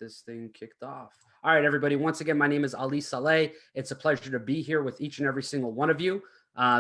this thing kicked off. All right, everybody. Once again, my name is Ali Saleh. It's a pleasure to be here with each and every single one of you.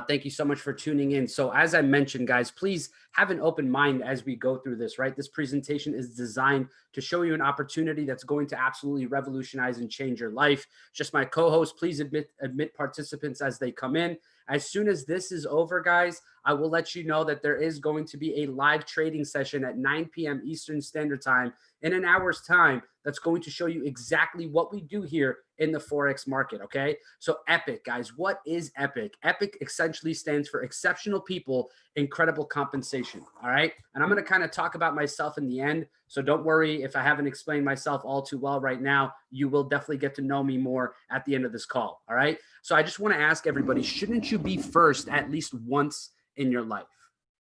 Thank you so much for tuning in. So as I mentioned, guys, please have an open mind as we go through this, right? This presentation is designed to show you an opportunity that's going to absolutely revolutionize and change your life. Just my co-host, please admit participants as they come in. As soon as this is over, guys, I will let you know that there is going to be a live trading session at 9 p.m. Eastern Standard Time in an hour's time that's going to show you exactly what we do here in the Forex market, okay? So EPIC, guys, what is EPIC? EPIC essentially stands for Exceptional People, Incredible Compensation, all right? And I'm going to kind of talk about myself in the end, so don't worry if I haven't explained myself all too well right now. You will definitely get to know me more at the end of this call, all right? So I just want to ask everybody, shouldn't you be first at least once in your life,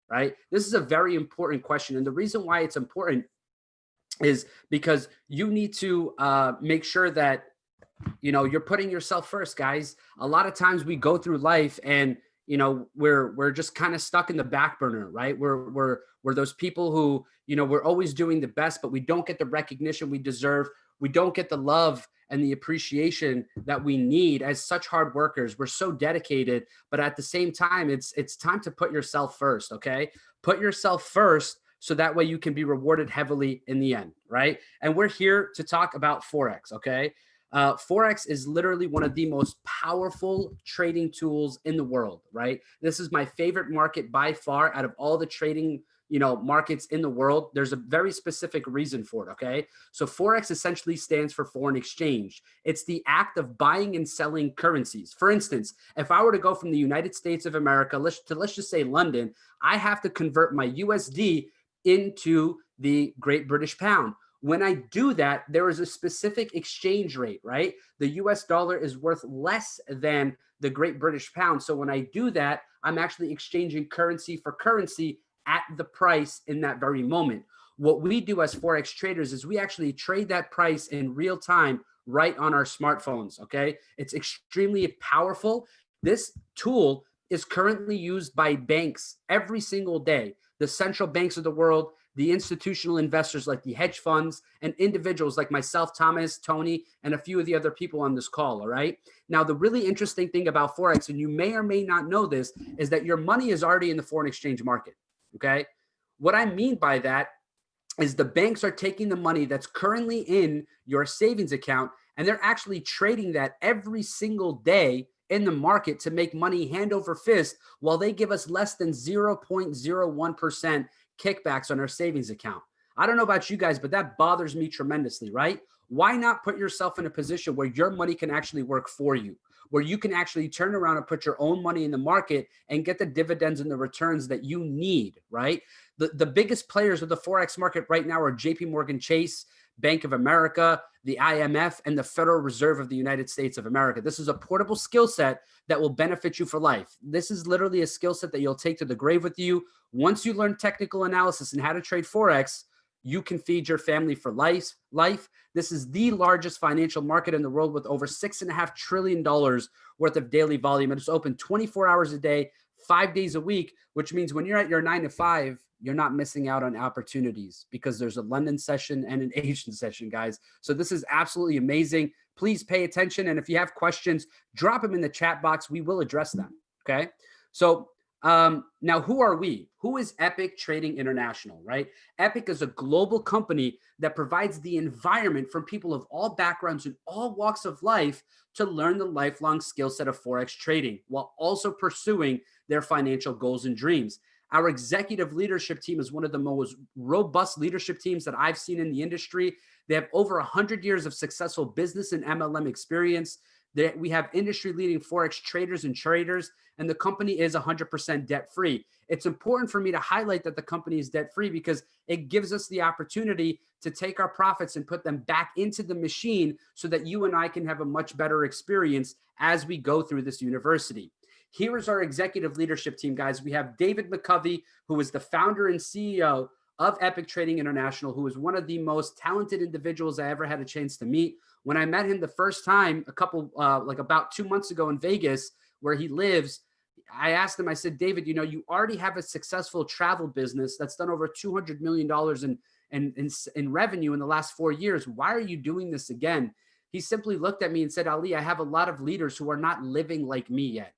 right? This is a very important question, and the reason why it's important is because you need to make sure that you're putting yourself first, guys. A lot of times we go through life and we're just kind of stuck in the back burner, right? We're those people who we're always doing the best, but we don't get the recognition we deserve. We don't get the love and the appreciation that we need as such hard workers. We're so dedicated, but at the same time, it's time to put yourself first. Okay, put yourself first, so that way you can be rewarded heavily in the end, right? And we're here to talk about Forex, okay? Forex is literally one of the most powerful trading tools in the world, right? This is my favorite market by far out of all the trading markets in the world. There's a very specific reason for it, okay? So Forex essentially stands for foreign exchange. It's the act of buying and selling currencies. For instance, if I were to go from the United States of America, let's just say London, I have to convert my USD into the Great British Pound. When I do that, there is a specific exchange rate, right? The US dollar is worth less than the Great British Pound. So when I do that, I'm actually exchanging currency for currency at the price in that very moment. What we do as Forex traders is we actually trade that price in real time right on our smartphones, okay? It's extremely powerful. This tool is currently used by banks every single day. The central banks of the world, the institutional investors like the hedge funds, and individuals like myself, Thomas, Tony, and a few of the other people on this call, all right? Now, the really interesting thing about Forex, and you may or may not know this, is that your money is already in the foreign exchange market, okay? What I mean by that is the banks are taking the money that's currently in your savings account, and they're actually trading that every single day in the market to make money hand over fist, while they give us less than 0.01% kickbacks on our savings account. I don't know about you guys, but that bothers me tremendously, right? Why not put yourself in a position where your money can actually work for you, where you can actually turn around and put your own money in the market and get the dividends and the returns that you need, right? The biggest players of the Forex market right now are JP Morgan Chase, Bank of America, the IMF, and the Federal Reserve of the United States of America. This is a portable skill set that will benefit you for life. This is literally a skill set that you'll take to the grave with you. Once you learn technical analysis and how to trade Forex, you can feed your family for life. This is the largest financial market in the world with over $6.5 trillion worth of daily volume. And it's open 24 hours a day, 5 days a week, which means when you're at your 9 to 5, you're not missing out on opportunities because there's a London session and an Asian session, guys. So this is absolutely amazing. Please pay attention. And if you have questions, drop them in the chat box. We will address them. Okay. So now who are we? Who is Epic Trading International, right? Epic is a global company that provides the environment for people of all backgrounds and all walks of life to learn the lifelong skill set of Forex trading while also pursuing their financial goals and dreams. Our executive leadership team is one of the most robust leadership teams that I've seen in the industry. They have over 100 years of successful business and MLM experience. We have industry-leading Forex traders and traders, and the company is 100% debt-free. It's important for me to highlight that the company is debt-free because it gives us the opportunity to take our profits and put them back into the machine so that you and I can have a much better experience as we go through this university. Here is our executive leadership team, guys. We have David McCovy, who is the founder and CEO of Epic Trading International, who is one of the most talented individuals I ever had a chance to meet. When I met him the first time, about 2 months ago in Vegas, where he lives, I asked him, I said, David, you know, you already have a successful travel business that's done over $200 million in revenue in the last 4 years. Why are you doing this again? He simply looked at me and said, Ali, I have a lot of leaders who are not living like me yet.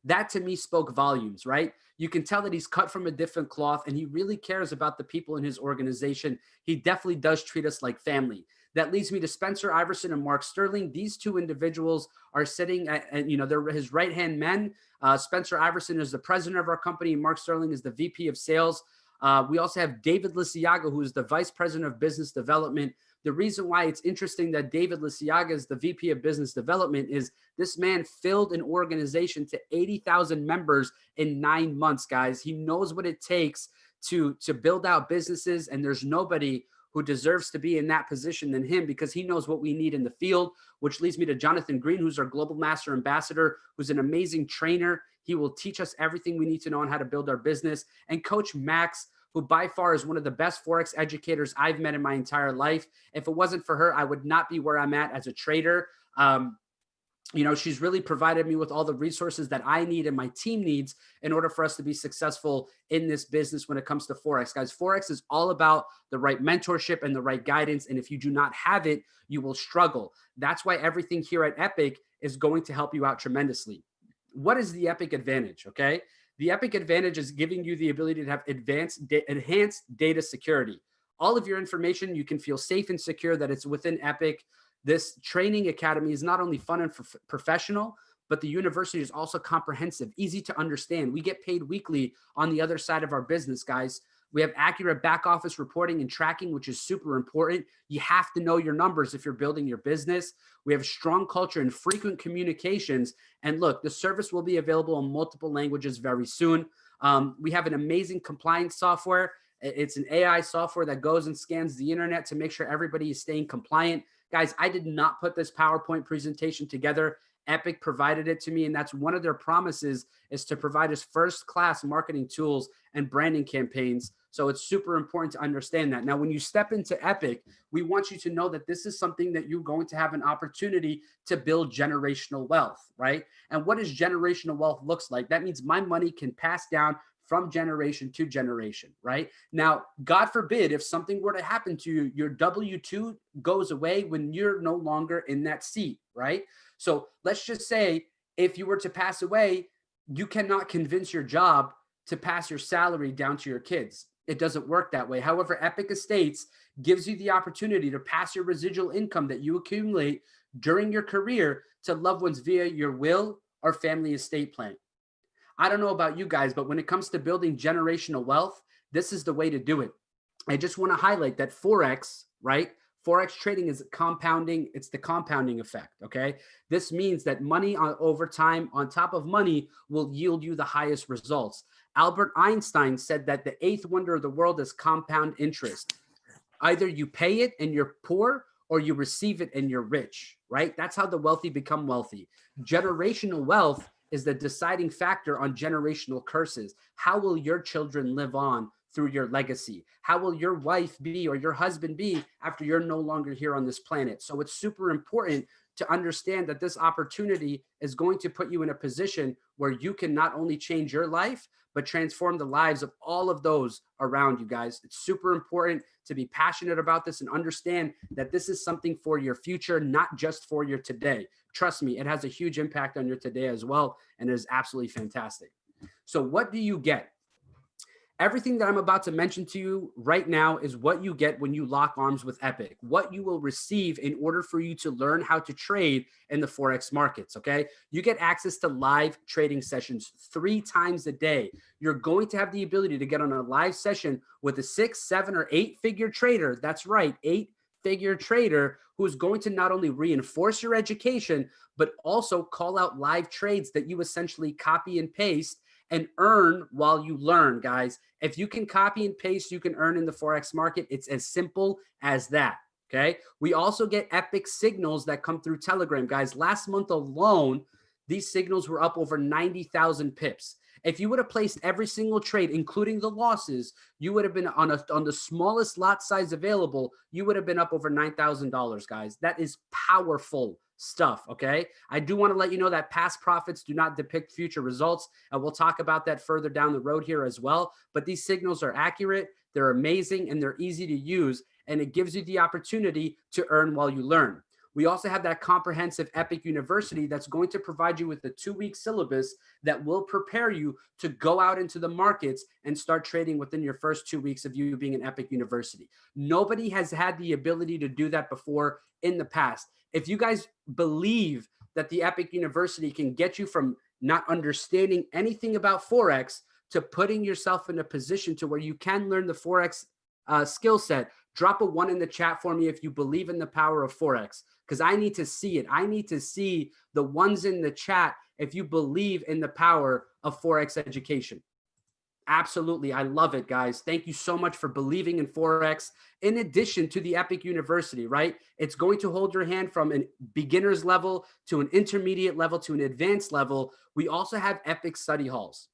That to me spoke volumes, right? You can tell that he's cut from a different cloth and he really cares about the people in his organization. He definitely does treat us like family. That leads me to Spencer Iverson and Mark Sterling. These two individuals are sitting at, you know, they're his right-hand men. Spencer Iverson is the president of our company. And Mark Sterling is the VP of sales. We also have David Liciaga, who is the vice president of business development. The reason why it's interesting that David Liciaga is the VP of business development is this man filled an organization to 80,000 members in 9 months, guys. He knows what it takes to build out businesses, and there's nobody who deserves to be in that position than him because he knows what we need in the field, which leads me to Jonathan Green, who's our global master ambassador, who's an amazing trainer. He will teach us everything we need to know on how to build our business. And Coach Max, who by far is one of the best Forex educators I've met in my entire life. If it wasn't for her, I would not be where I'm at as a trader. You know, she's really provided me with all the resources that I need and my team needs in order for us to be successful in this business when it comes to Forex. Guys, Forex is all about the right mentorship and the right guidance. And if you do not have it, you will struggle. That's why everything here at Epic is going to help you out tremendously. What is the Epic advantage? Okay. The Epic advantage is giving you the ability to have enhanced data security. All of your information, you can feel safe and secure that it's within Epic. This training academy is not only fun and professional, but the university is also comprehensive, easy to understand. We get paid weekly on the other side of our business, guys. We have accurate back office reporting and tracking, which is super important. You have to know your numbers if you're building your business. We have strong culture and frequent communications. And look, the service will be available in multiple languages very soon. We have an amazing compliance software. It's an AI software that goes and scans the internet to make sure everybody is staying compliant. Guys, I did not put this PowerPoint presentation together. Epic provided it to me, and that's one of their promises is to provide us first-class marketing tools and branding campaigns. So it's super important to understand that. Now, when you step into Epic, we want you to know that this is something that you're going to have an opportunity to build generational wealth, right? And what does generational wealth looks like? That means my money can pass down from generation to generation, right? Now, God forbid, if something were to happen to you, your W-2 goes away when you're no longer in that seat, right? So let's just say if you were to pass away, you cannot convince your job to pass your salary down to your kids. It doesn't work that way. However, Epic Estates gives you the opportunity to pass your residual income that you accumulate during your career to loved ones via your will or family estate plan. I don't know about you guys, but when it comes to building generational wealth, this is the way to do it. I just want to highlight that Forex, right? Forex trading is compounding. It's the compounding effect, okay? This means that money over time on top of money will yield you the highest results. Albert Einstein said that the eighth wonder of the world is compound interest. Either you pay it and you're poor or you receive it and you're rich, right? That's how the wealthy become wealthy. Generational wealth is the deciding factor on generational curses. How will your children live on through your legacy? How will your wife be or your husband be after you're no longer here on this planet? So it's super important to understand that this opportunity is going to put you in a position where you can not only change your life, but transform the lives of all of those around you guys. It's super important to be passionate about this and understand that this is something for your future, not just for your today. Trust me, it has a huge impact on your today as well, and it is absolutely fantastic. So what do you get? Everything that I'm about to mention to you right now is what you get when you lock arms with Epic, what you will receive in order for you to learn how to trade in the Forex markets, okay? You get access to live trading sessions 3 times a day. You're going to have the ability to get on a live session with a 6, 7, or 8-figure trader. That's right, 8-figure trader who's going to not only reinforce your education, but also call out live trades that you essentially copy and paste and earn while you learn, guys. If you can copy and paste, you can earn in the Forex market. It's as simple as that, okay? We also get Epic signals that come through Telegram, guys. Last month alone, these signals were up over 90,000 pips. If you would have placed every single trade, including the losses, you would have been on the smallest lot size available, you would have been up over $9,000, guys. That is powerful stuff. Okay. I do want to let you know that past profits do not depict future results. And we'll talk about that further down the road here as well. But these signals are accurate, they're amazing, and they're easy to use. And it gives you the opportunity to earn while you learn. We also have that comprehensive Epic University that's going to provide you with a 2-week syllabus that will prepare you to go out into the markets and start trading within your first 2 weeks of you being an Epic University. Nobody has had the ability to do that before in the past. If you guys believe that the Epic University can get you from not understanding anything about Forex to putting yourself in a position to where you can learn the Forex skill set, drop a 1 in the chat for me if you believe in the power of Forex, because I need to see it. I need to see the ones in the chat if you believe in the power of Forex education. Absolutely. I love it, guys. Thank you so much for believing in Forex. In addition to the Epic University, right? It's going to hold your hand from a beginner's level to an intermediate level to an advanced level. We also have Epic study halls.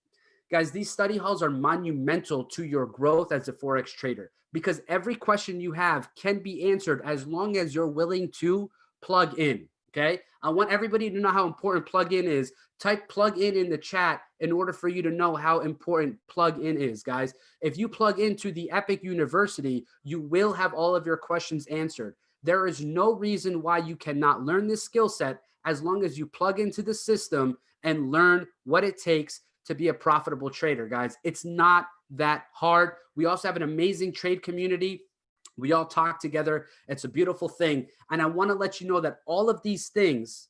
Guys, these study halls are monumental to your growth as a Forex trader because every question you have can be answered as long as you're willing to plug in. Okay. I want everybody to know how important plug in is. Type plug in the chat in order for you to know how important plug in is, guys. If you plug into the Epic University, you will have all of your questions answered. There is no reason why you cannot learn this skill set as long as you plug into the system and learn what it takes to be a profitable trader, guys. It's not that hard. We also have an amazing trade community. We all talk together. It's a beautiful thing. And I want to let you know that all of these things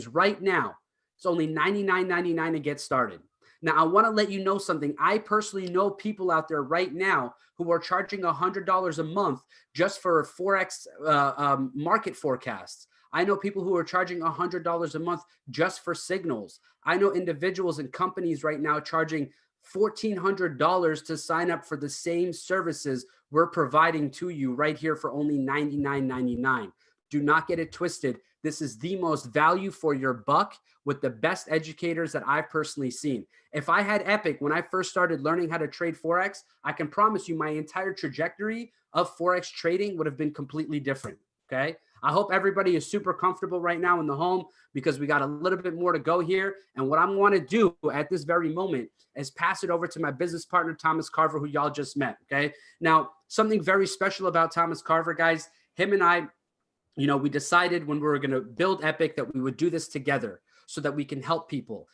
right now, it's only $99.99 to get started. Now, I want to let you know something. I personally know people out there right now who are charging $100 a month just for Forex market forecasts. I know people who are charging $100 a month just for signals. I know individuals and companies right now charging $1,400 to sign up for the same services we're providing to you right here for only $99.99. Do not get it twisted. This is the most value for your buck with the best educators that I've personally seen. If I had Epic when I first started learning how to trade Forex, I can promise you my entire trajectory of Forex trading would have been completely different. Okay. I hope everybody is super comfortable right now in the home because we got a little bit more to go here. And what I want to do at this very moment is pass it over to my business partner, Thomas Carver, who y'all just met. Okay. Now, something very special about Thomas Carver, guys, him and I, we decided when we were going to build Epic that we would do this together so that we can help people.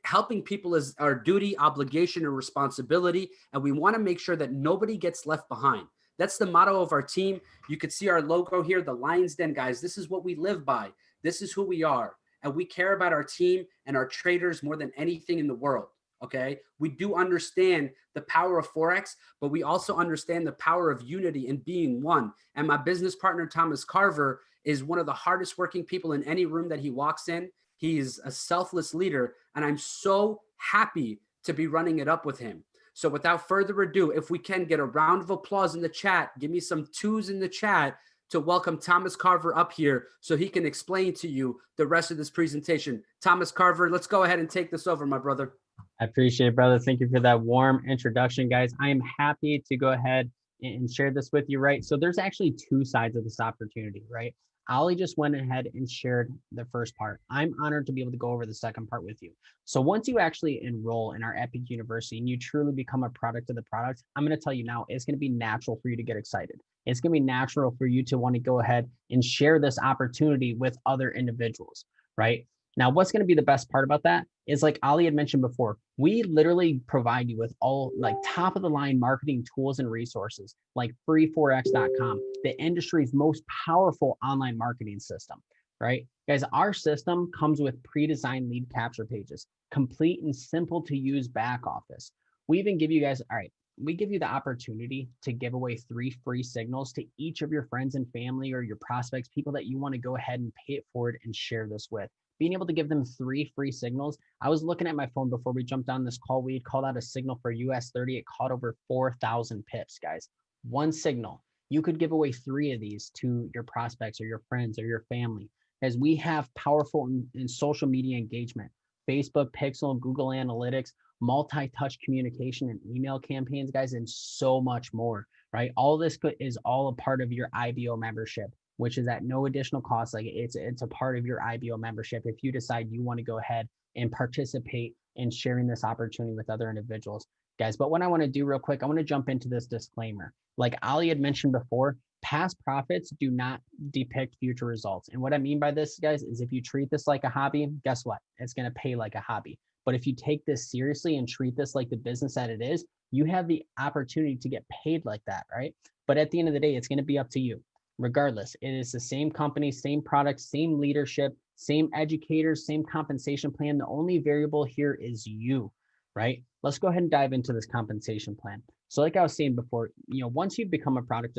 Helping people is our duty, obligation, and responsibility. And we want to make sure that nobody gets left behind. That's the motto of our team. You can see our logo here, the Lion's Den, guys. This is what we live by. This is who we are. And we care about our team and our traders more than anything in the world. Okay. We do understand the power of Forex, but we also understand the power of unity and being one. And my business partner, Thomas Carver, is one of the hardest working people in any room that he walks in. He is a selfless leader, and I'm so happy to be running it up with him. So without further ado, if we can get a round of applause in the chat, give me some 2s in the chat to welcome Thomas Carver up here so he can explain to you the rest of this presentation. Thomas Carver, let's go ahead and take this over, my brother. I appreciate it, brother. Thank you for that warm introduction, guys. I am happy to go ahead and share this with you, right? So there's actually 2 sides of this opportunity, right? Ollie just went ahead and shared the first part. I'm honored to be able to go over the second part with you. So once you actually enroll in our Epic University and you truly become a product of the product, I'm going to tell you now, it's going to be natural for you to get excited. It's going to be natural for you to want to go ahead and share this opportunity with other individuals, right? Now, what's going to be the best part about that is, like Ali had mentioned before, we literally provide you with all like top of the line marketing tools and resources like freeforex.com, the industry's most powerful online marketing system, right? Guys, our system comes with pre-designed lead capture pages, complete and simple to use back office. We even give you guys, all right, we give you the opportunity to give away 3 free signals to each of your friends and family or your prospects, people that you want to go ahead and pay it forward and share this with. Being able to give them 3 free signals. I was looking at my phone before we jumped on this call. We had called out a signal for US 30. It caught over 4,000 pips, guys. 1 signal. You could give away 3 of these to your prospects or your friends or your family, as we have powerful in social media engagement, Facebook, Pixel, Google Analytics, multi-touch communication and email campaigns, guys, and so much more, right? All this is all a part of your IBO membership. which is at no additional cost. Like it's a part of your IBO membership if you decide you want to go ahead and participate in sharing this opportunity with other individuals, guys. But what I want to do real quick, I want to jump into this disclaimer. Like Ali had mentioned before, past profits do not depict future results. And what I mean by this, guys, is if you treat this like a hobby, guess what? It's going to pay like a hobby. But if you take this seriously and treat this like the business that it is, you have the opportunity to get paid like that, right? But at the end of the day, it's going to be up to you. Regardless, it is the same company, same product, same leadership, same educators, same compensation plan. The only variable here is you, right? Let's go ahead and dive into this compensation plan. So like I was saying before, once you've become a product,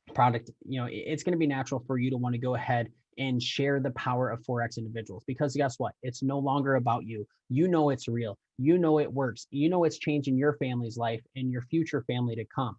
it's going to be natural for you to want to go ahead and share the power of Forex individuals, because guess what? It's no longer about you. You know it's real. You know it works. You know it's changing your family's life and your future family to come.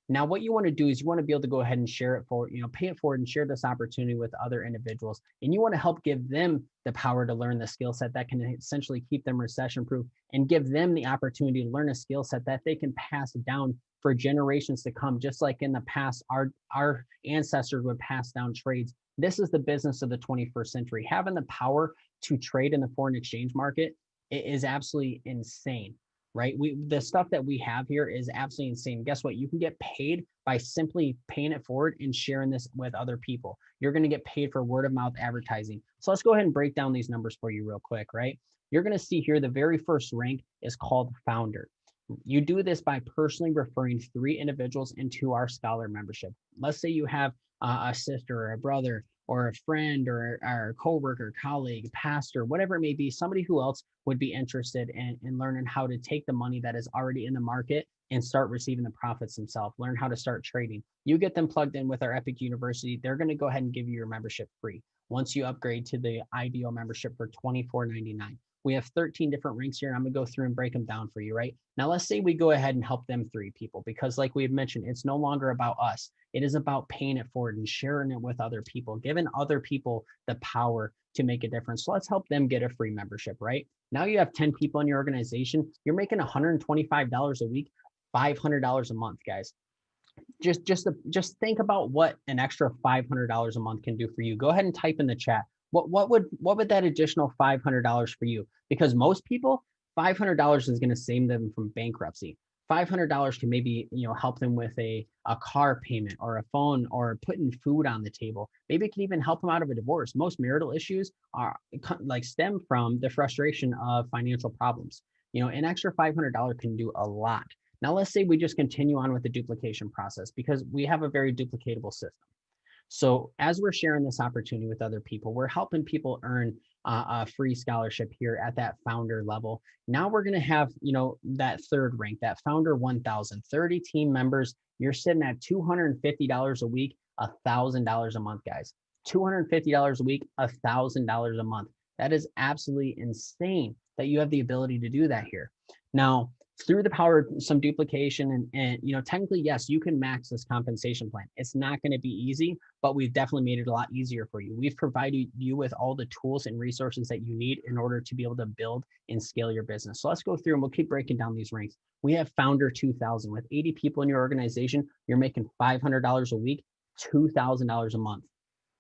Now, what you want to do is you want to be able to go ahead and share it for, pay it forward and share this opportunity with other individuals. And you want to help give them the power to learn the skill set that can essentially keep them recession proof and give them the opportunity to learn a skill set that they can pass down for generations to come. Just like in the past, our ancestors would pass down trades. This is the business of the 21st century. Having the power to trade in the foreign exchange market is absolutely insane. Right? The stuff that we have here is absolutely insane. Guess what? You can get paid by simply paying it forward and sharing this with other people. You're going to get paid for word of mouth advertising. So let's go ahead and break down these numbers for you real quick, right? You're going to see here the very first rank is called founder. You do this by personally referring 3 individuals into our scholar membership. Let's say you have a sister or a brother or a friend or a coworker, colleague, pastor, whatever it may be, somebody who else would be interested in learning how to take the money that is already in the market and start receiving the profits themselves, learn how to start trading. You get them plugged in with our Epic University. They're going to go ahead and give you your membership free once you upgrade to the IBO membership for $24.99. We have 13 different ranks here, and I'm going to go through and break them down for you, right? Now, let's say we go ahead and help them 3 people, because like we had mentioned, it's no longer about us. It is about paying it forward and sharing it with other people, giving other people the power to make a difference. So let's help them get a free membership, right? Now you have 10 people in your organization. You're making $125 a week, $500 a month, guys. Just think about what an extra $500 a month can do for you. Go ahead and type in the chat. What would that additional $500 for you? Because most people, $500 is going to save them from bankruptcy. $500 can maybe help them with a car payment or a phone or putting food on the table. Maybe it can even help them out of a divorce. Most marital issues stem from the frustration of financial problems. An extra $500 can do a lot. Now let's say we just continue on with the duplication process, because we have a very duplicatable system. So as we're sharing this opportunity with other people, we're helping people earn a free scholarship here at that founder level. Now we're going to have, that third rank, that founder 1000, 30 team members. You're sitting at $250 a week, $1,000 a month, guys. $250 a week, $1,000 a month. That is absolutely insane that you have the ability to do that here. Now, through the power of some duplication and technically, yes, you can max this compensation plan. It's not going to be easy, but we've definitely made it a lot easier for you. We've provided you with all the tools and resources that you need in order to be able to build and scale your business. So let's go through and we'll keep breaking down these ranks. We have founder 2000 with 80 people in your organization. You're making $500 a week, $2,000 a month.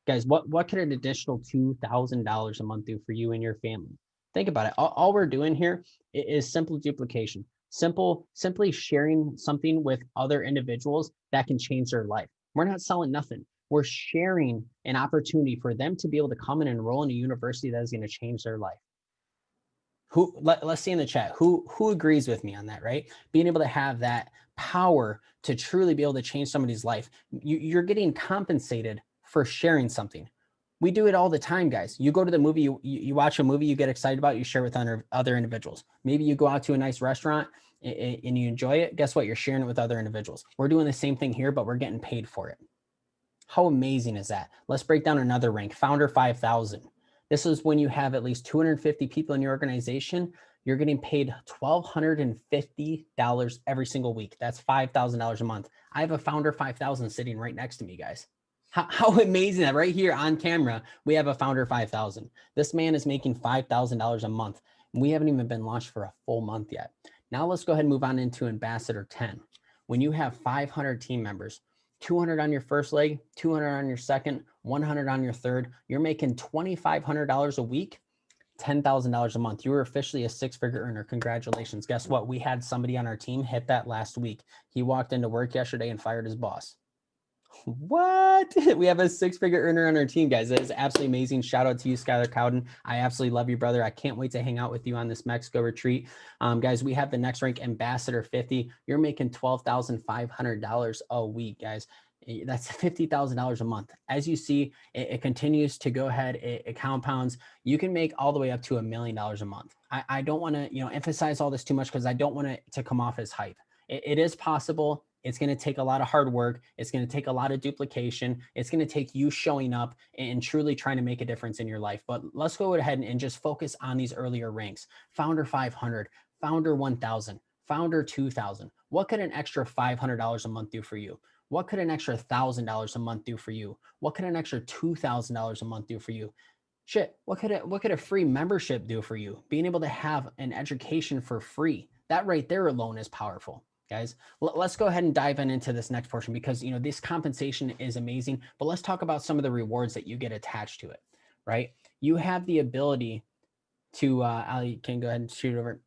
Guys, what could an additional $2,000 a month do for you and your family? Think about it. All we're doing here is simple duplication. Simply sharing something with other individuals that can change their life. We're not selling nothing. We're sharing an opportunity for them to be able to come and enroll in a university that is going to change their life. Let's see in the chat, who agrees with me on that, right? Being able to have that power to truly be able to change somebody's life. You're getting compensated for sharing something. We do it all the time, guys. You go to the movie, you watch a movie you get excited about, you share with other individuals. Maybe you go out to a nice restaurant and you enjoy it. Guess what? You're sharing it with other individuals. We're doing the same thing here, but we're getting paid for it. How amazing is that? Let's break down another rank, founder 5000. This is when you have at least 250 people in your organization. You're getting paid $1,250 every single week. That's $5,000 a month. I have a founder 5000 sitting right next to me, guys. How amazing that right here on camera, we have a founder 5000. This man is making $5,000 a month. And we haven't even been launched for a full month yet. Now let's go ahead and move on into ambassador 10. When you have 500 team members, 200 on your first leg, 200 on your second, 100 on your third. You're making $2,500 a week, $10,000 a month. You were officially a six-figure earner. Congratulations. Guess what? We had somebody on our team hit that last week. He walked into work yesterday and fired his boss. What? We have a six-figure earner on our team, guys. That is absolutely amazing. Shout out to you, Skylar Cowden. I absolutely love you, brother. I can't wait to hang out with you on this Mexico retreat. Guys, we have the next rank, Ambassador 50. You're making $12,500 a week, guys. That's $50,000 a month. As you see, it continues to go ahead. It compounds. You can make all the way up to $1 million a month. I don't want to, emphasize all this too much because I don't want it to come off as hype. It is possible. It's going to take a lot of hard work. It's going to take a lot of duplication. It's going to take you showing up and truly trying to make a difference in your life. But let's go ahead and just focus on these earlier ranks. Founder 500, Founder 1000, Founder 2000. What could an extra $500 a month do for you? What could an extra $1,000 a month do for you? What could an extra $2,000 a month do for you? Shit, what could a free membership do for you? Being able to have an education for free. That right there alone is powerful. Guys, let's go ahead and dive into this next portion because, this compensation is amazing, but let's talk about some of the rewards that you get attached to it, right? You have the ability to, Ali can go ahead and shoot it over.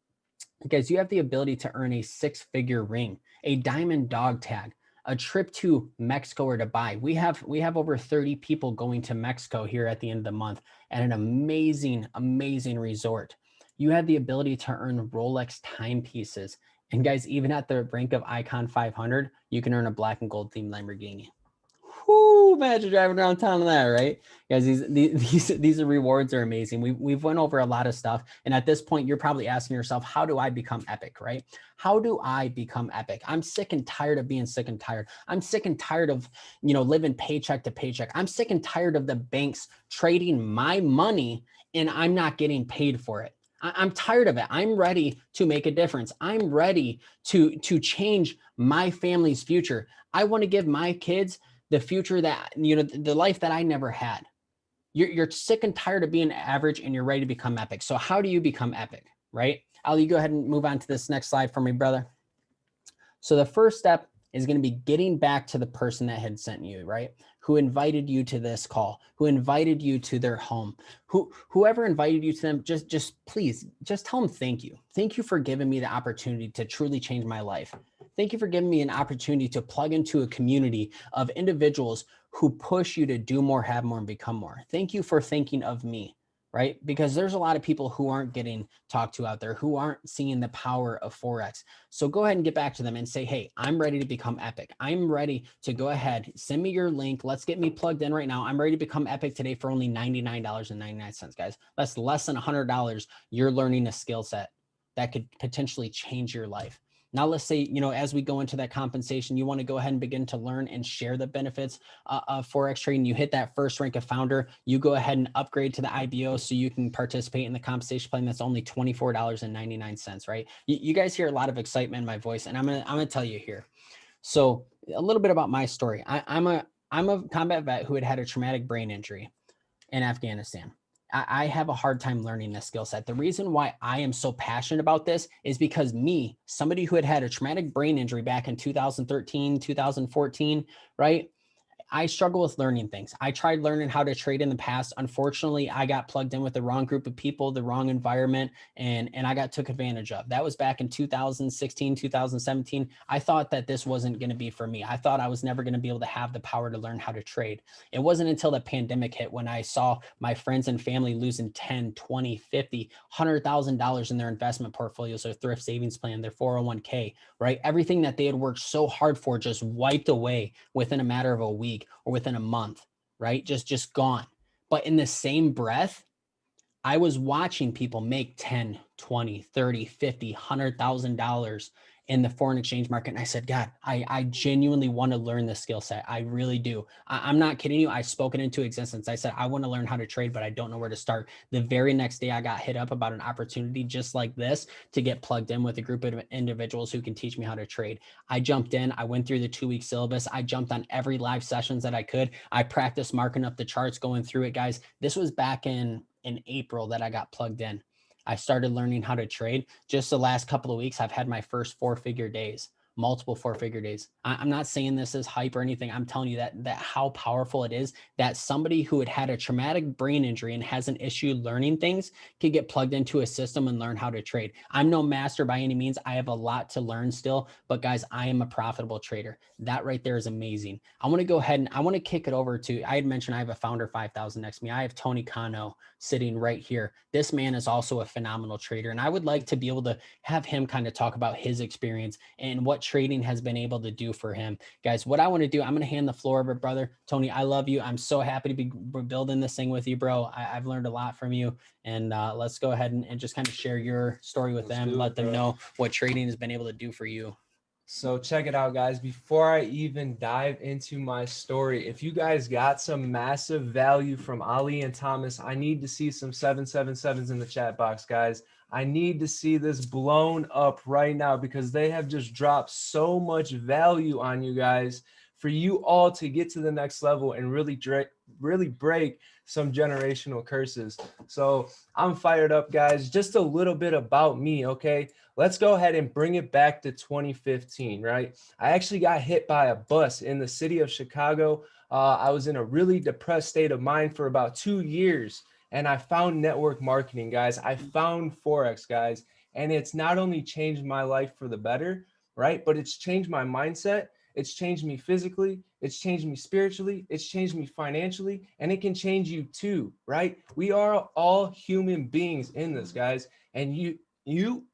Guys, you have the ability to earn a six-figure ring, a diamond dog tag, a trip to Mexico or Dubai. We have over 30 people going to Mexico here at the end of the month at an amazing, amazing resort. You have the ability to earn Rolex timepieces. And guys, even at the rank of Icon 500, you can earn a black and gold themed Lamborghini. Whoo, imagine driving around town on that, right? Guys, these rewards are amazing. We've went over a lot of stuff. And at this point, you're probably asking yourself, how do I become epic, right? How do I become epic? I'm sick and tired of being sick and tired. I'm sick and tired of, living paycheck to paycheck. I'm sick and tired of the banks trading my money and I'm not getting paid for it. I'm tired of it. I'm ready to make a difference. I'm ready to change my family's future. I want to give my kids the future that, the life that I never had. You're sick and tired of being average and you're ready to become epic. So how do you become epic, right? Ali, go ahead and move on to this next slide for me, brother. So the first step is going to be getting back to the person that had sent you, right? Who invited you to this call, who invited you to their home, whoever invited you to them, please tell them thank you. Thank you for giving me the opportunity to truly change my life. Thank you for giving me an opportunity to plug into a community of individuals who push you to do more, have more, and become more. Thank you for thinking of me, right? Because there's a lot of people who aren't getting talked to out there, who aren't seeing the power of Forex. So go ahead and get back to them and say, hey, I'm ready to become epic. I'm ready to go ahead. Send me your link. Let's get me plugged in right now. I'm ready to become epic today for only $99.99, guys. That's less than $100. You're learning a skill set that could potentially change your life. Now, let's say, as we go into that compensation, you want to go ahead and begin to learn and share the benefits of Forex trading. You hit that first rank of founder, you go ahead and upgrade to the IBO so you can participate in the compensation plan. That's only $24.99, right? You guys hear a lot of excitement in my voice, and I'm gonna tell you here. So a little bit about my story. I'm a combat vet who had a traumatic brain injury in Afghanistan. I have a hard time learning this skill set. The reason why I am so passionate about this is because me, somebody who had a traumatic brain injury back in 2013, 2014, right? I struggle with learning things. I tried learning how to trade in the past. Unfortunately, I got plugged in with the wrong group of people, the wrong environment, and I got took advantage of. That was back in 2016, 2017. I thought that this wasn't going to be for me. I thought I was never going to be able to have the power to learn how to trade. It wasn't until the pandemic hit when I saw my friends and family losing 10, 20, 50, $100,000 in their investment portfolios, their thrift savings plan, their 401k, right? Everything that they had worked so hard for just wiped away within a matter of a week or within a month, right? Just gone. But in the same breath, I was watching people make 10, 20, 30, 50, $100,000 in the foreign exchange market. And I said, God, I genuinely want to learn this skill set. I really do. I'm not kidding you. I spoke it into existence. I said, I want to learn how to trade, but I don't know where to start. The very next day I got hit up about an opportunity just like this to get plugged in with a group of individuals who can teach me how to trade. I jumped in, I went through the 2-week syllabus. I jumped on every live sessions that I could. I practiced marking up the charts, going through it, guys. This was back in April that I got plugged in. I started learning how to trade. Just the last couple of weeks, I've had my first 4-figure days. multiple 4-figure days. I'm not saying this as hype or anything. I'm telling you that how powerful it is that somebody who had a traumatic brain injury and has an issue learning things can get plugged into a system and learn how to trade. I'm no master by any means. I have a lot to learn still, but guys, I am a profitable trader. That right there is amazing. I want to go ahead and I want to kick it over to, I had mentioned I have a founder 5000 next to me. I have Tony Kano sitting right here. This man is also a phenomenal trader. And I would like to be able to have him kind of talk about his experience and what trading has been able to do for him. Guys, what I want to do, I'm going to hand the floor over, brother. Tony, I love you. I'm so happy to be building this thing with you, bro. I've learned a lot from you. And let's go ahead and just kind of share your story with them. Let them know what trading has been able to do for you. So check it out, guys. Before I even dive into my story, if you guys got some massive value from Ali and Thomas, I need to see some 777s in the chat box, guys. I need to see this blown up right now because they have just dropped so much value on you guys for you all to get to the next level and really break some generational curses. So I'm fired up, guys. Just a little bit about me, okay? Let's go ahead and bring it back to 2015, right? I actually got hit by a bus in the city of Chicago. I was in a really depressed state of mind for about 2 years, and I found network marketing, guys. I found Forex, guys, and it's not only changed my life for the better, right? But it's changed my mindset. It's changed me physically. It's changed me spiritually. It's changed me financially, and it can change you too, right? We are all human beings in this, guys, and you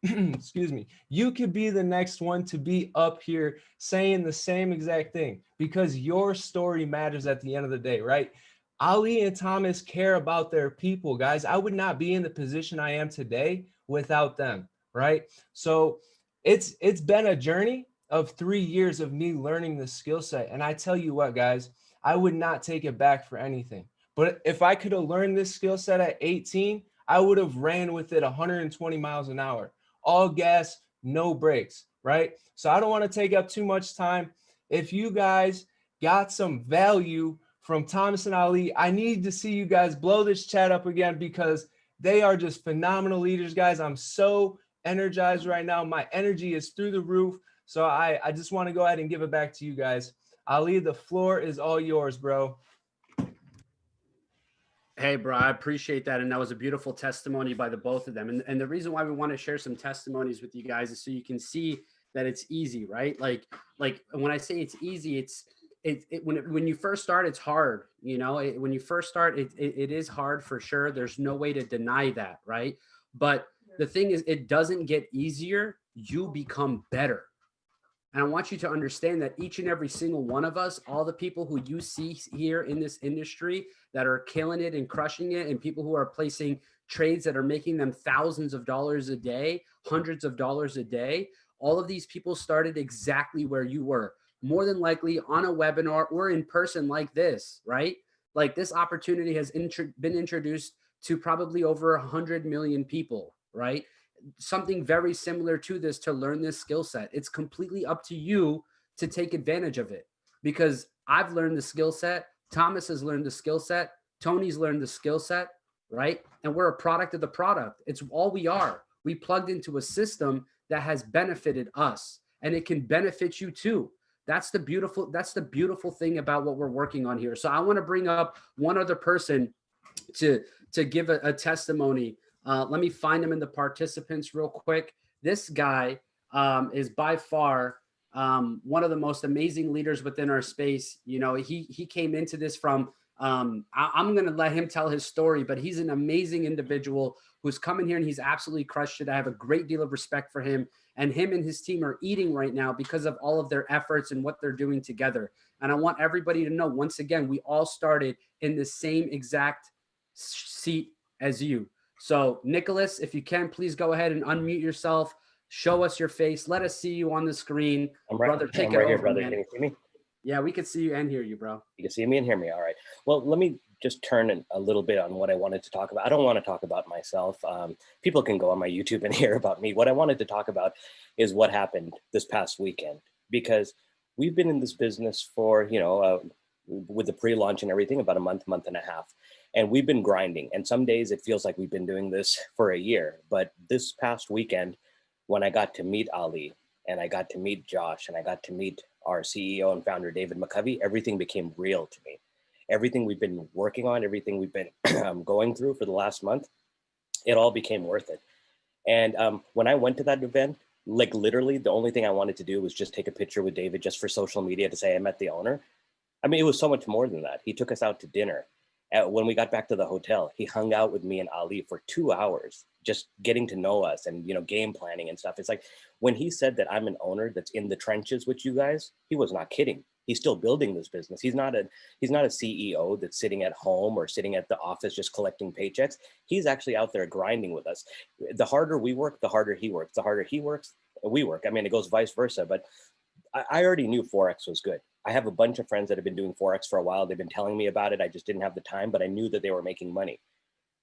excuse me, you could be the next one to be up here saying the same exact thing because your story matters at the end of the day, right? Ali and Thomas care about their people, guys. I would not be in the position I am today without them, right? So it's been a journey of 3 years of me learning the skill set. And I tell you what, guys, I would not take it back for anything. But if I could have learned this skill set at 18, I would have ran with it 120 miles an hour, all gas, no brakes, right? So I don't want to take up too much time. If you guys got some value from Thomas and Ali, I need to see you guys blow this chat up again because they are just phenomenal leaders, guys. I'm so energized right now. My energy is through the roof. So I just want to go ahead and give it back to you guys. Ali, the floor is all yours, bro. Hey, bro, I appreciate that. And that was a beautiful testimony by the both of them. And the reason why we want to share some testimonies with you guys is so you can see that it's easy, right? Like when I say it's easy, when you first start, it's hard. You know, when you first start, it is hard for sure. There's no way to deny that, right? But the thing is, it doesn't get easier. You become better. And I want you to understand that each and every single one of us, all the people who you see here in this industry that are killing it and crushing it, and people who are placing trades that are making them thousands of dollars a day, hundreds of dollars a day, all of these people started exactly where you were, more than likely on a webinar or in person like this, right? Like this opportunity has been introduced to probably over 100 million people, right? Something very similar to this to learn this skill set. It's completely up to you to take advantage of it because I've learned the skill set. Thomas has learned the skill set. Tony's learned the skill set, right? And we're a product of the product. It's all we are. We plugged into a system that has benefited us and it can benefit you too. That's the beautiful thing about what we're working on here. So I want to bring up one other person to give a testimony. Let me find him in the participants real quick. This guy is by far one of the most amazing leaders within our space. You know, he came into this from, I'm going to let him tell his story, but he's an amazing individual who's come in here and he's absolutely crushed it. I have a great deal of respect for him, and him and his team are eating right now because of all of their efforts and what they're doing together. And I want everybody to know, once again, we all started in the same exact seat as you. So Nicholas, if you can, please go ahead and unmute yourself. Show us your face. Let us see you on the screen. I'm right, brother, take I'm it right over, here, brother. man. Can you see me? Yeah, we can see you and hear you, bro. You can see me and hear me. All right. Well, let me just turn a little bit on what I wanted to talk about. I don't want to talk about myself. People can go on my YouTube and hear about me. What I wanted to talk about is what happened this past weekend, because we've been in this business for, you know, with the pre-launch and everything, about a month and a half. And we've been grinding. And some days it feels like we've been doing this for a year. But this past weekend, when I got to meet Ali, and I got to meet Josh, and I got to meet our CEO and founder, David McCovy, everything became real to me. Everything we've been working on, everything we've been going through for the last month, it all became worth it. And when I went to that event, like literally the only thing I wanted to do was just take a picture with David just for social media to say I met the owner. I mean, it was so much more than that. He took us out to dinner. When we got back to the hotel, he hung out with me and Ali for 2 hours, just getting to know us and, you know, game planning and stuff. It's like when he said that I'm an owner that's in the trenches with you guys, he was not kidding. He's still building this business. He's not a CEO that's sitting at home or sitting at the office just collecting paychecks. He's actually out there grinding with us. The harder we work, the harder he works. The harder he works, we work. I mean, it goes vice versa, but I already knew Forex was good. I have a bunch of friends that have been doing Forex for a while. They've been telling me about it. I just didn't have the time, but I knew that they were making money.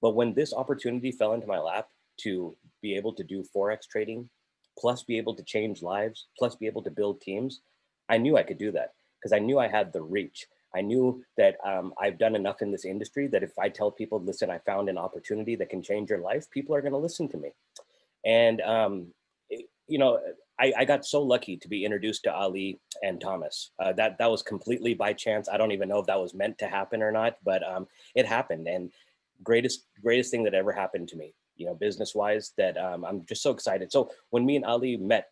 But when this opportunity fell into my lap to be able to do Forex trading, plus be able to change lives, plus be able to build teams, I knew I could do that because I knew I had the reach. I knew that I've done enough in this industry that if I tell people, listen, I found an opportunity that can change your life, people are going to listen to me. And, you know, I got so lucky to be introduced to Ali and Thomas. That was completely by chance. I don't even know if that was meant to happen or not, but it happened. And greatest thing that ever happened to me, you know, business wise, that I'm just so excited. So when me and Ali met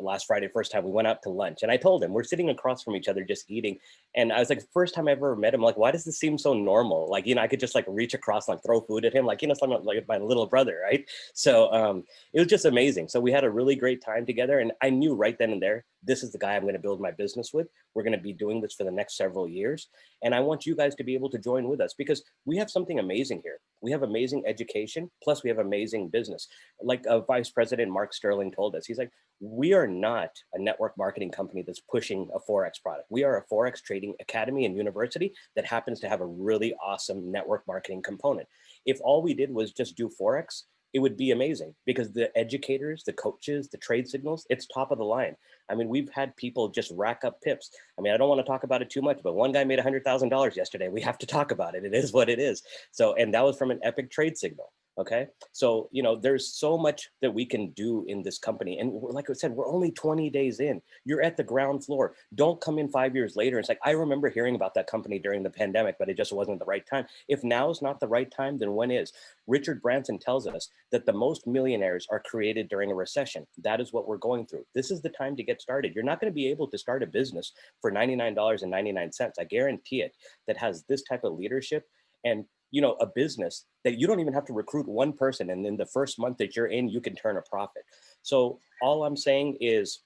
last Friday, first time, we went out to lunch, and I told him, we're sitting across from each other just eating, and I was like, first time I ever met him, like, why does this seem so normal? Like, you know, I could just like reach across, like throw food at him, like, you know, something like my little brother, right? So it was just amazing. So we had a really great time together, and I knew right then and there, this is the guy I'm going to build my business with. We're going to be doing this for the next several years, and I want you guys to be able to join with us because we have something amazing here. We have amazing education, plus we have amazing business. Like Vice President Mark Sterling told us, he's like, we are not a network marketing company that's pushing a Forex product. We are a Forex trading academy and university that happens to have a really awesome network marketing component. If all we did was just do Forex, it would be amazing because the educators, the coaches, the trade signals, it's top of the line. I mean, we've had people just rack up pips. I mean, I don't want to talk about it too much, but one guy made $100,000 yesterday. We have to talk about it. It is what it is. So, and that was from an epic trade signal. Okay. So, you know, there's so much that we can do in this company. And like I said, we're only 20 days in. You're at the ground floor. Don't come in 5 years later. It's like, I remember hearing about that company during the pandemic, but it just wasn't the right time. If now is not the right time, then when is? Richard Branson tells us that the most millionaires are created during a recession. That is what we're going through. This is the time to get started. You're not going to be able to start a business for $99.99. I guarantee it, that has this type of leadership and, you know, a business that you don't even have to recruit one person. And in the first month that you're in, you can turn a profit. So all I'm saying is,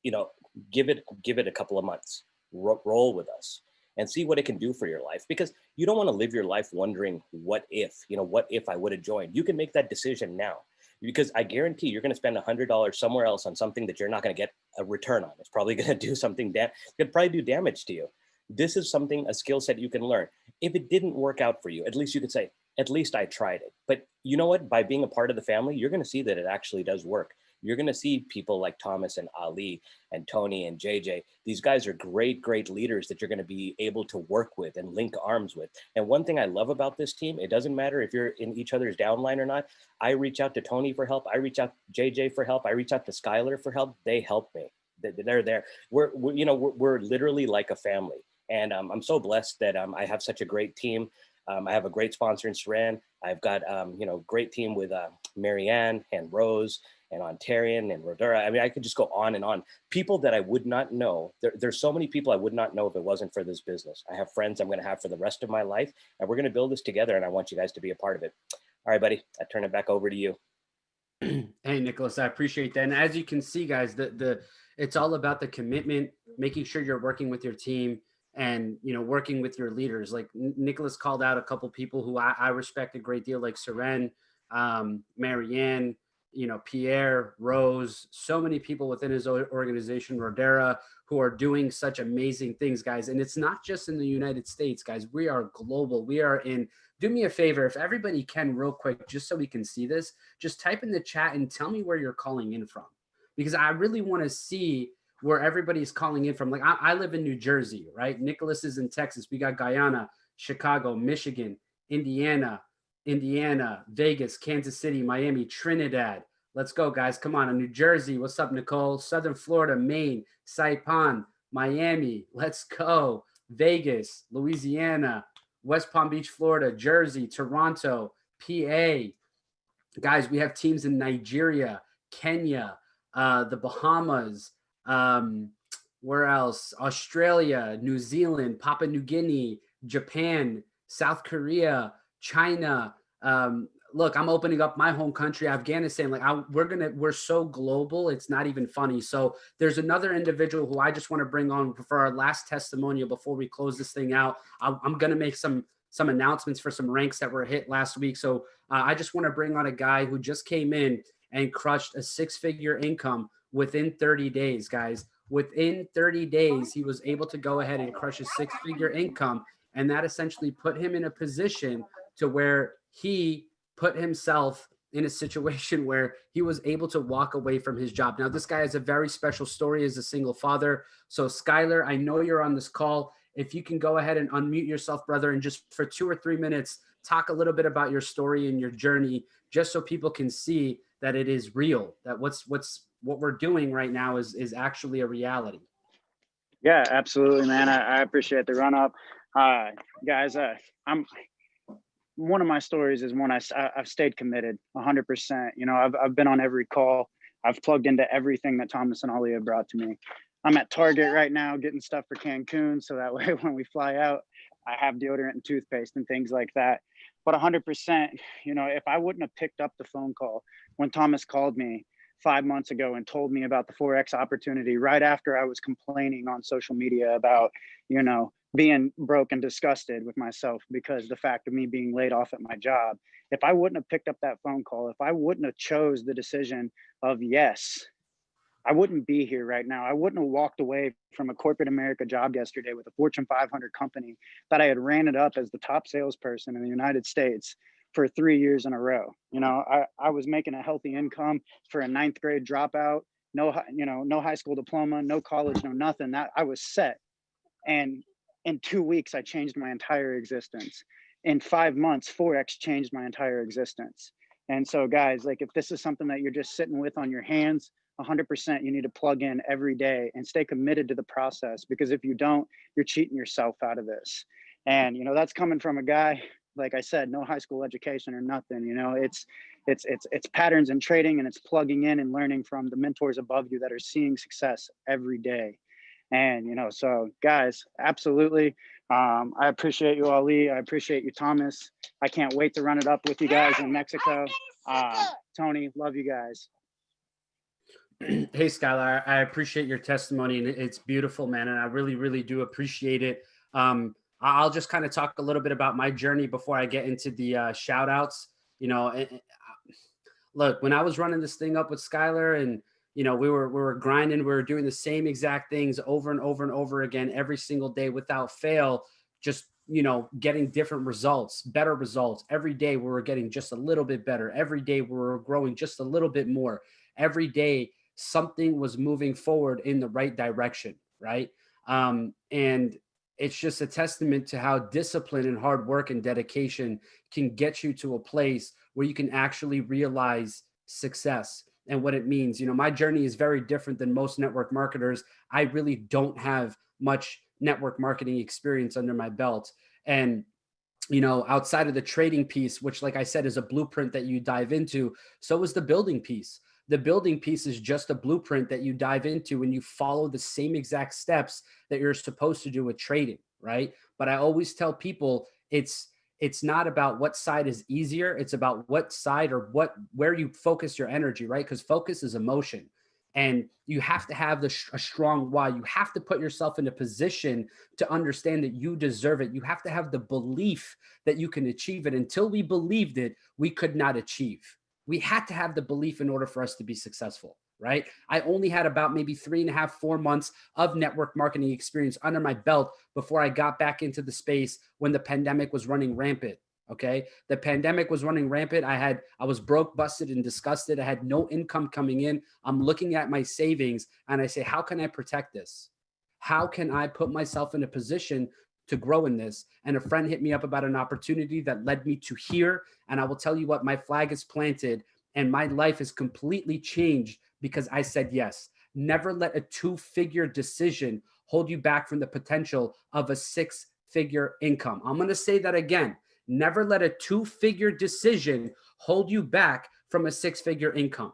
you know, give it a couple of months, roll with us and see what it can do for your life, because you don't want to live your life wondering what if I would have joined. You can make that decision now, because I guarantee you're going to spend $100 somewhere else on something that you're not going to get a return on. It's probably going to do something could probably do damage to you. This is a skill set you can learn. If it didn't work out for you, at least you could say, at least I tried it. But you know what? By being a part of the family, you're going to see that it actually does work. You're going to see people like Thomas and Ali and Tony and JJ. These guys are great leaders that you're going to be able to work with and link arms with. And one thing I love about this team, it doesn't matter if you're in each other's downline or not. I reach out to Tony for help. I reach out to JJ for help. I reach out to Skylar for help. They help me. They're there. We're literally like a family. And I'm so blessed that I have such a great team. I have a great sponsor in Saran. I've got, great team with Marianne and Rose and Ontarian and Rodera. I mean, I could just go on and on. People that I would not know. There's so many people I would not know if it wasn't for this business. I have friends I'm going to have for the rest of my life, and we're going to build this together, and I want you guys to be a part of it. All right, buddy, I turn it back over to you. Hey, Nicholas, I appreciate that. And as you can see, guys, it's all about the commitment, making sure you're working with your team and, you know, working with your leaders. Like Nicholas called out a couple people who I respect a great deal, like Seren, Marianne, you know, Pierre, Rose, so many people within his organization, Rodera, who are doing such amazing things, guys. And it's not just in the United States, guys. We are global. We are in, do me a favor, if everybody can real quick, just so we can see this, just type in the chat and tell me where you're calling in from, because I really want to see where everybody's calling in from. Like I live in New Jersey, right? Nicholas is in Texas. We got Guyana, Chicago, Michigan, Indiana, Vegas, Kansas City, Miami, Trinidad, Let's go, guys. Come on. New Jersey. What's up, Nicole? Southern Florida, Maine, Saipan, Miami. Let's go. Vegas, Louisiana, West Palm Beach, Florida, Jersey, Toronto, PA. Guys, we have teams in Nigeria, Kenya, the Bahamas, where else? Australia, New Zealand, Papua New Guinea, Japan, South Korea, China. Look, I'm opening up my home country, Afghanistan. Like we're so global. It's not even funny. So there's another individual who I just want to bring on for our last testimonial before we close this thing out. I'm going to make some announcements for some ranks that were hit last week. So I just want to bring on a guy who just came in and crushed a 6-figure income within 30 days, guys. Within 30 days, he was able to go ahead and crush a 6-figure income. And that essentially put him in a position to where he put himself in a situation where he was able to walk away from his job. Now, this guy has a very special story as a single father. So Skylar, I know you're on this call. If you can go ahead and unmute yourself, brother, and just for 2 or 3 minutes, talk a little bit about your story and your journey, just so people can see that it is real, that what we're doing right now is actually a reality. Yeah, absolutely, man. I appreciate the run up. Guys, one of my stories is one I've stayed committed 100%. You know, I've been on every call. I've plugged into everything that Thomas and Ali have brought to me. I'm at Target right now getting stuff for Cancun, so that way when we fly out, I have deodorant and toothpaste and things like that. But 100%, you know, if I wouldn't have picked up the phone call when Thomas called me 5 months ago and told me about the Forex opportunity right after I was complaining on social media about, you know, being broke and disgusted with myself because the fact of me being laid off at my job, if I wouldn't have picked up that phone call, if I wouldn't have chose the decision of yes, I wouldn't be here right now. I wouldn't have walked away from a corporate America job yesterday with a Fortune 500 company that I had ran it up as the top salesperson in the United States for 3 years in a row. You know, I was making a healthy income for a 9th grade dropout, no high school diploma, no college, no nothing. That I was set. And in 2 weeks, I changed my entire existence. In 5 months, Forex changed my entire existence. And so guys, like if this is something that you're just sitting with on your hands, 100%, you need to plug in every day and stay committed to the process, because if you don't, you're cheating yourself out of this. And, you know, that's coming from a guy, like I said, no high school education or nothing. You know, it's patterns in trading, and it's plugging in and learning from the mentors above you that are seeing success every day. And, you know, so guys, absolutely. I appreciate you, Ali. I appreciate you, Thomas. I can't wait to run it up with you guys in Mexico. Tony, love you guys. Hey, Skylar, I appreciate your testimony, and it's beautiful, man. And I really, really do appreciate it. I'll just kind of talk a little bit about my journey before I get into the shout outs. You know, look, when I was running this thing up with Skylar, and, you know, we were grinding, we were doing the same exact things over and over and over again, every single day without fail, just, you know, getting different results, better results. Every day we were getting just a little bit better. Every day we were growing just a little bit more. Every day something was moving forward in the right direction, right? And it's just a testament to how discipline and hard work and dedication can get you to a place where you can actually realize success and what it means. You know, my journey is very different than most network marketers. I really don't have much network marketing experience under my belt. And, you know, outside of the trading piece, which, like I said, is a blueprint that you dive into, so is the building piece. The building piece is just a blueprint that you dive into and you follow the same exact steps that you're supposed to do with trading, right? But I always tell people it's not about what side is easier. It's about what side or where you focus your energy, right? Because focus is emotion. And you have to have a strong why. You have to put yourself in a position to understand that you deserve it. You have to have the belief that you can achieve it. Until we believed it, we could not achieve. We had to have the belief in order for us to be successful, right? I only had about maybe 3.5, 4 months of network marketing experience under my belt before I got back into the space when the pandemic was running rampant. Okay. The pandemic was running rampant. I was broke, busted, and disgusted. I had no income coming in. I'm looking at my savings and I say, how can I protect this? How can I put myself in a position to grow in this? And a friend hit me up about an opportunity that led me to here. And I will tell you what, my flag is planted And my life is completely changed because I said yes. Never let a 2-figure decision hold you back from the potential of a 6-figure income. I'm going to say that again. Never let a 2-figure decision hold you back from a 6-figure income.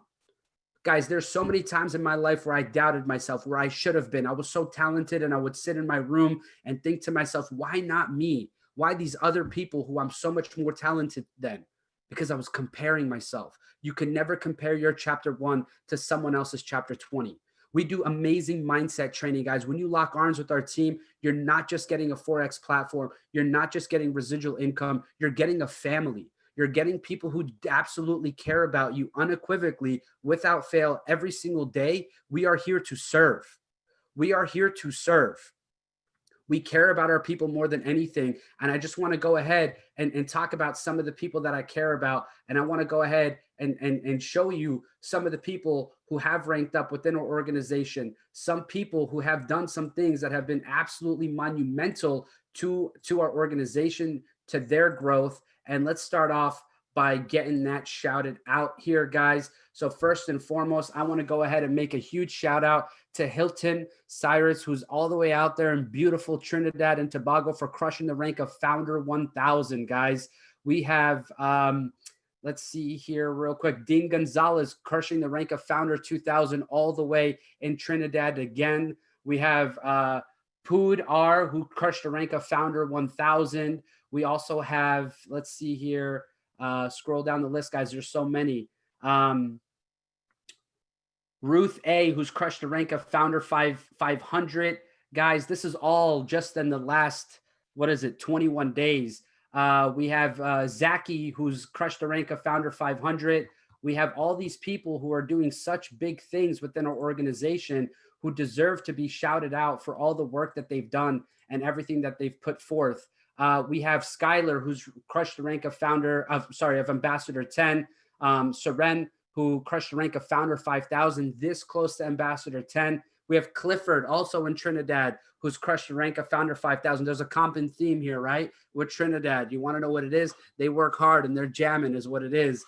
Guys, there's so many times in my life where I doubted myself, where I should have been. I was so talented, and I would sit in my room and think to myself, why not me? Why these other people who I'm so much more talented than? Because I was comparing myself. You can never compare your chapter 1 to someone else's chapter 20. We do amazing mindset training, guys. When you lock arms with our team, you're not just getting a Forex platform. You're not just getting residual income. You're getting a family. You're getting people who absolutely care about you unequivocally, without fail, every single day. We are here to serve. We are here to serve. We care about our people more than anything. And I just want to go ahead and talk about some of the people that I care about. And I want to go ahead and show you some of the people who have ranked up within our organization, some people who have done some things that have been absolutely monumental to our organization, to their growth. And let's start off by getting that shouted out here, guys. So first and foremost, I want to go ahead and make a huge shout out to Hilton Cyrus, who's all the way out there in beautiful Trinidad and Tobago, for crushing the rank of Founder 1000, guys. We have, let's see here real quick, Dean Gonzalez crushing the rank of Founder 2000 all the way in Trinidad again. We have Pood R, who crushed the rank of Founder 1000. We also have, let's see here, scroll down the list, guys. There's so many. Ruth A, who's crushed the rank of Founder 500. Guys, this is all just in the last, 21 days. We have Zaki, who's crushed the rank of Founder 500. We have all these people who are doing such big things within our organization, who deserve to be shouted out for all the work that they've done and everything that they've put forth. We have Skylar, who's crushed the rank of Ambassador 10. Seren, who crushed the rank of Founder 5000, this close to Ambassador 10. We have Clifford, also in Trinidad, who's crushed the rank of Founder 5000. There's a common theme here, right? With Trinidad. You want to know what it is? They work hard and they're jamming is what it is.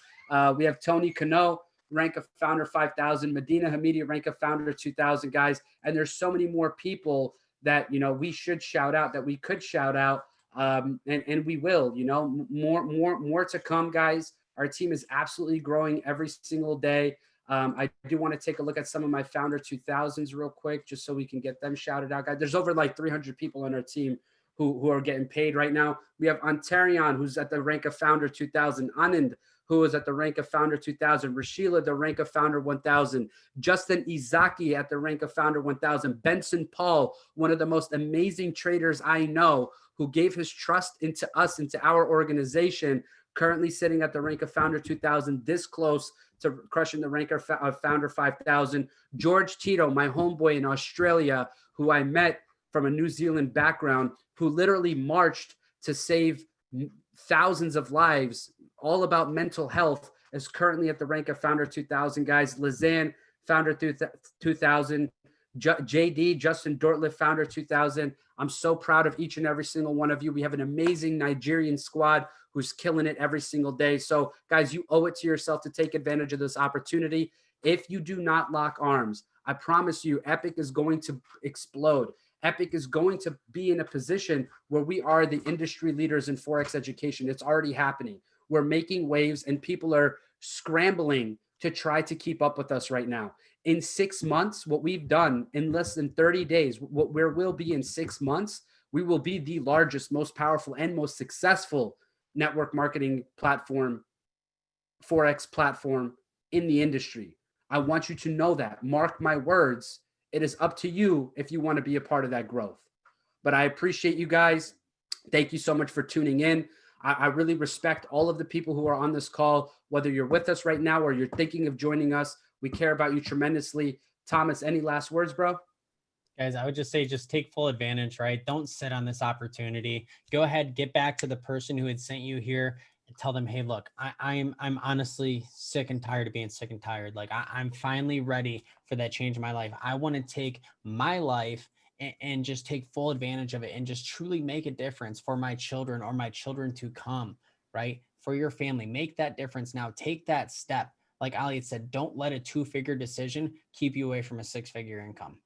We have Tony Cano, rank of Founder 5000. Medina Hamidi, rank of Founder 2000, guys. And there's so many more people that, we should shout out, that we could shout out. And we will, more to come, guys. Our team is absolutely growing every single day. I do want to take a look at some of my Founder 2000s real quick, just so we can get them shouted out, guys. There's over like 300 people on our team who are getting paid right now. We have Ontarion, who's at the rank of Founder 2000. Anand, who is at the rank of Founder 2000. Rashila, the rank of Founder 1000. Justin Izaki at the rank of Founder 1000. Benson Paul, one of the most amazing traders I know, who gave his trust into us, into our organization, currently sitting at the rank of Founder 2000, this close to crushing the rank of Founder 5000. George Tito, my homeboy in Australia, who I met from a New Zealand background, who literally marched to save thousands of lives, all about mental health, is currently at the rank of Founder 2000, guys. Lizanne, Founder 2000. JD, Justin Dortliff, Founder 2000. I'm so proud of each and every single one of you. We have an amazing Nigerian squad who's killing it every single day. So, guys, you owe it to yourself to take advantage of this opportunity. If you do not lock arms, I promise you, Epic is going to explode. Epic is going to be in a position where we are the industry leaders in Forex education. It's already happening. We're making waves, and people are scrambling to try to keep up with us right now. In 6 months, what we've done in less than 30 days, where we'll be in 6 months, we will be the largest, most powerful, and most successful network marketing platform, Forex platform in the industry. I want you to know that. Mark my words. It is up to you if you want to be a part of that growth. But I appreciate you guys. Thank you so much for tuning in. I really respect all of the people who are on this call, whether you're with us right now or you're thinking of joining us. We care about you tremendously. Thomas, any last words, bro? Guys, I would just say, just take full advantage, right? Don't sit on this opportunity. Go ahead, get back to the person who had sent you here and tell them, hey, look, I'm honestly sick and tired of being sick and tired. Like I'm finally ready for that change in my life. I want to take my life and just take full advantage of it and just truly make a difference for my children or my children to come, right? For your family, make that difference now. Take that step. like Ali had said, don't let a 2-figure decision keep you away from a 6-figure income.